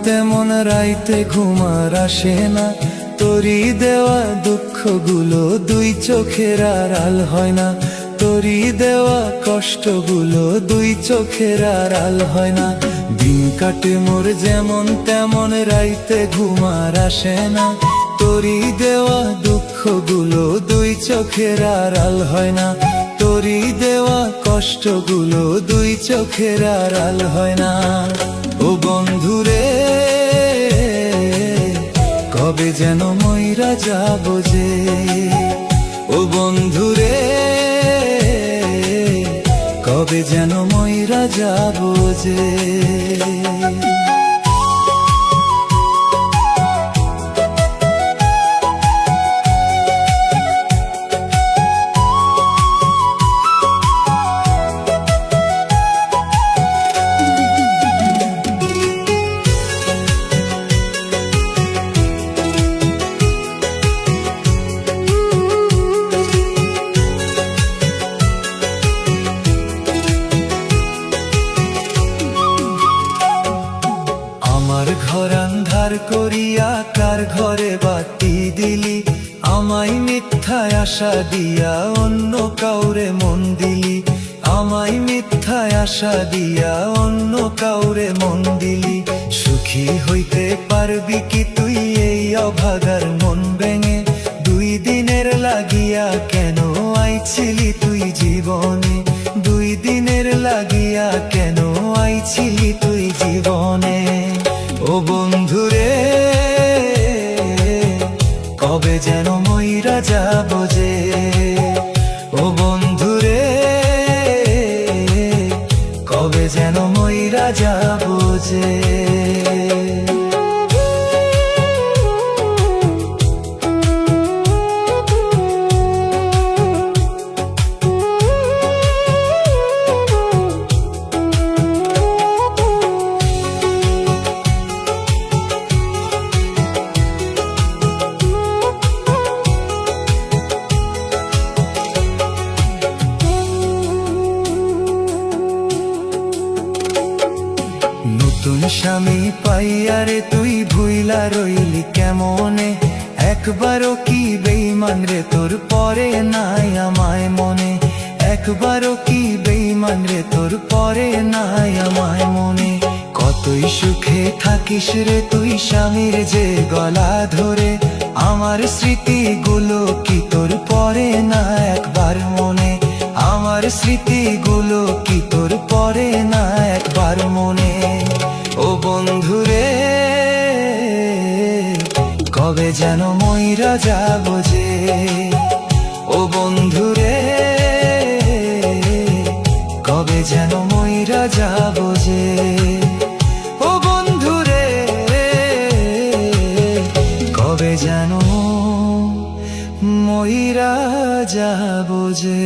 তেমন রাইতে ঘুমার আসে না, তোরি দেওয়া দুঃখগুলো দুই চোখের আড়াল হয় না, তোরি দেওয়া কষ্টগুলো দুই চোখের আড়াল হয় না। দিন কাটে মোর যেমন তেমন রাইতে ঘুমার আসে না, তোরি দেওয়া দুঃখগুলো দুই চোখের আড়াল হয় না, তোরি দেওয়া কষ্টগুলো দুই চোখের আড়াল হয় না। ও বন্ধুরে কবে যেন মইরা যাব যে, ও বন্ধুরে কবে যেন মইরা যাব যে। ঘর আন্ধার করিয়া কার ঘরে বাতি দিলি, আমায় মিথ্যায় আশা দিয়া অন্য কাউরে মন দিলি, আমায় মিথ্যায় আশা দিয়া অন্য কাউরে মন দিলি। সুখী হইতে পারবি কি তুই এই অভাগার মন ভেঙে, দুই দিনের লাগিয়া কেন আইছিলি তুই জীবনে, দুই দিনের লাগিয়া কেন আইছিলি তুই জীবনে। ও বন্ধুরে কবে যেন মইরা যাব যে, ও বন্ধুরে কবে যেন মইরা যাব যে। নতুন স্বামী পাইয়ারে তুই ভুইলা রইলি কেমনে, একবারও কি বেঈমান রে তোর পরে নাই আমায় মনে, একবারও কি বেঈমান রে তোর পরে নাই আমায় মনে। কতই সুখে থাকিস রে তুই স্বামীর যে গলা ধরে, আমার স্মৃতিগুলো কি তোর পরে না একবার মনে, আমার স্মৃতিগুলো কি তোর পরে না একবার মনে। ও বন্ধুরে কবে যেন মইরা যাব যে, ও বন্ধুরে কবে যেন মইরা যাব যে, ও বন্ধুরে কবে যেন মইরা যাব যে।